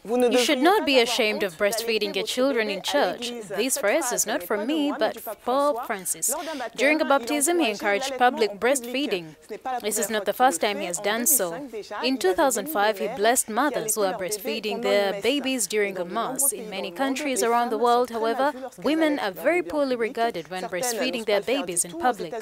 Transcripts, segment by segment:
You should not be ashamed of breastfeeding your children in church. This verse is not for me, but for Pope Francis. During a baptism, he encouraged public breastfeeding. This is not the first time he has done so. In 2005, he blessed mothers who are breastfeeding their babies during a mass. In many countries around the world, however, women are very poorly regarded when breastfeeding their babies in public.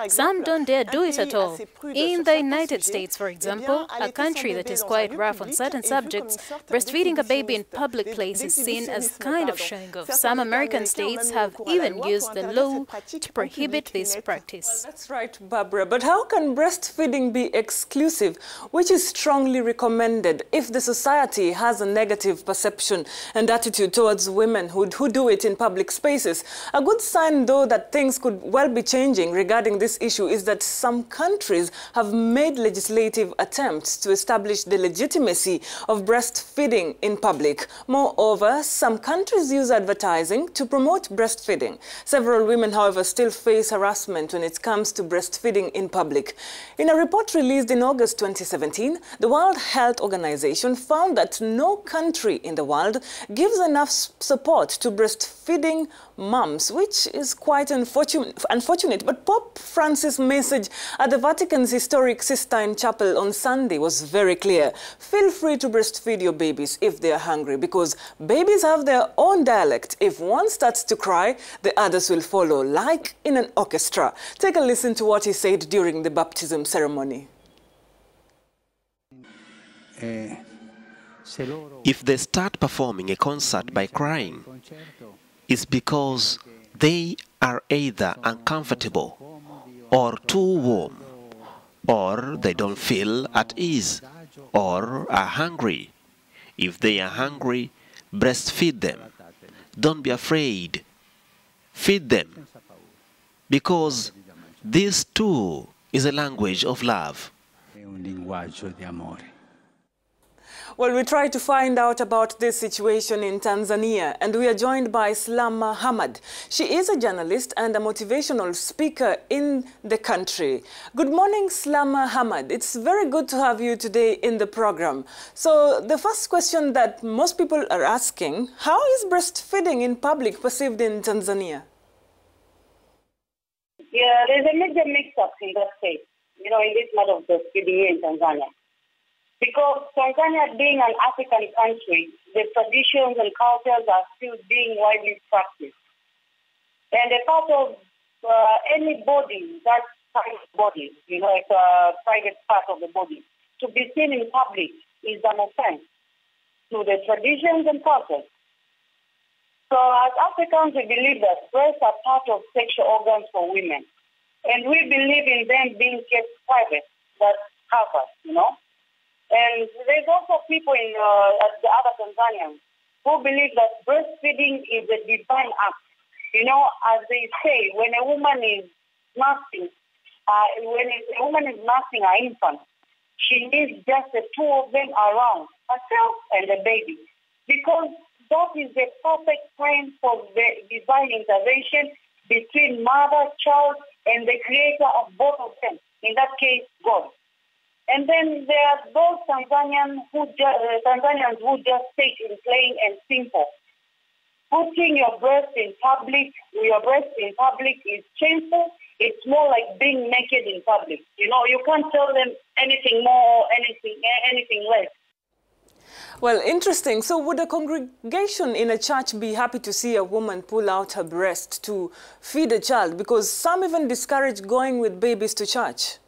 Some don't dare do it at all. In the United States, for example, a country that is quite rough on certain subjects, breastfeeding a baby in public place is seen as kind of showing off. Some American states have even used the law to prohibit this practice. That's right, Barbara. But how can breastfeeding be exclusive, which is strongly recommended, if the society has a negative perception and attitude towards women who do it in public spaces? A good sign, though, that things could well be changing regarding this issue is that some countries have made legislative attempts to establish the legitimacy of breastfeeding in public. Moreover, some countries use advertising to promote breastfeeding. Several women, however, still face harassment when it comes to breastfeeding in public. In a report released in August 2017, the World Health Organization found that no country in the world gives enough support to breastfeeding moms, which is quite unfortunate. But Pope Francis' message at the Vatican's historic Sistine Chapel on Sunday was very clear. Feel free to breastfeed your babies if they are hungry, because babies have their own dialect. If one starts to cry, the others will follow, like in an orchestra. Take a listen to what he said during the baptism ceremony. If they start performing a concert by crying, it's because they are either uncomfortable or too warm, or they don't feel at ease, or are hungry. If they are hungry, breastfeed them. Don't be afraid. Feed them. Because this too is a language of love. Well, we try to find out about this situation in Tanzania, and we are joined by Slama Hamad. She is a journalist and a motivational speaker in the country. Good morning, Slama Hamad. It's very good to have you today in the program. So the first question that most people are asking, how is breastfeeding in public perceived in Tanzania? Yeah, there's a major mix-up in that case, in this matter of breastfeeding in Tanzania. Because Tanzania being an African country, the traditions and cultures are still being widely practiced. And a part of any body, that kind of body, it's a private part of the body, to be seen in public is an offense to the traditions and cultures. So as Africans, we believe that breasts are part of sexual organs for women. And we believe in them being kept private, but covered, And there's also people in the other Tanzanians who believe that breastfeeding is a divine act. As they say, when a woman is nursing, her infant, she needs just the two of them around, herself and the baby, because that is the perfect time for the divine intervention between mother, child, and the creator of both of them, in that case, God. And then there are those Tanzanians who just take in plain and simple. Putting your breast in public is shameful. It's more like being naked in public. You can't tell them anything more or anything less. Well, interesting. So would a congregation in a church be happy to see a woman pull out her breast to feed a child? Because some even discourage going with babies to church.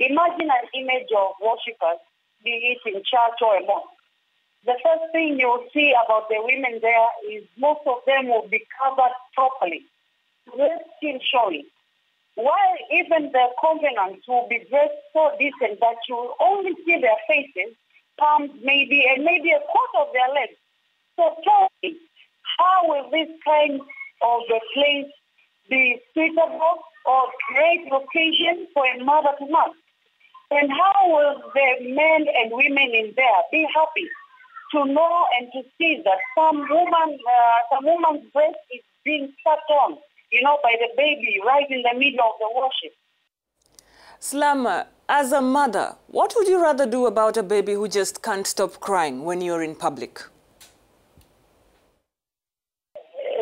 Imagine an image of worshippers, be it in church or a mosque. The first thing you'll see about the women there is most of them will be covered properly, breast still showing. While even the covenants will be dressed so decent that you will only see their faces, palms maybe, and maybe a quarter of their legs. So tell me, how will this kind of a place be suitable or great location for a mother to nurse? And how will the men and women in there be happy to know and to see that some woman's breast is being sucked on, by the baby right in the middle of the worship? Slama, as a mother, what would you rather do about a baby who just can't stop crying when you're in public?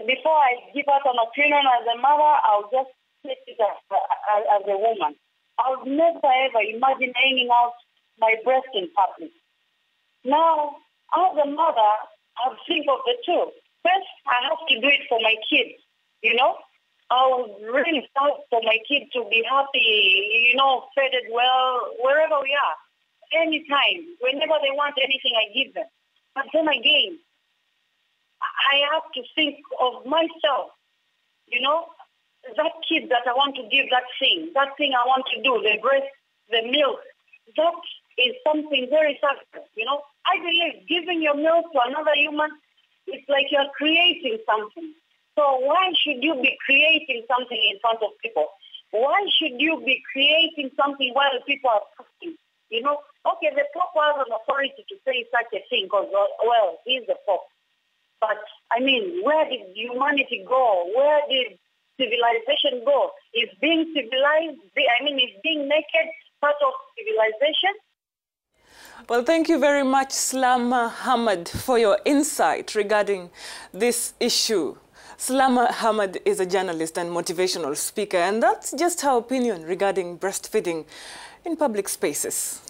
Before I give out an opinion as a mother, I'll just take it as a woman. I would never ever imagine hanging out my breast in public. Now, as a mother, I'll think of the two. First, I have to do it for my kids, you know. I would really start for my kids to be happy, you know, fed well, wherever we are, anytime, whenever they want anything, I give them. But then again, I have to think of myself, you know, that kid that I want to give that thing I want to do, the breast, the milk, that is something very sacred, you know. I believe giving your milk to another human, it's like you're creating something. So why should you be creating something in front of people? Why should you be creating something while people are talking? You know, okay, the Pope has an authority to say such a thing because, well, he's the Pope. But, I mean, where did humanity go? Where did civilization go? Is being civilized, is being naked part of civilization? Well, thank you very much, Slama Hamad, for your insight regarding this issue. Slama Hamad is a journalist and motivational speaker, and that's just her opinion regarding breastfeeding in public spaces.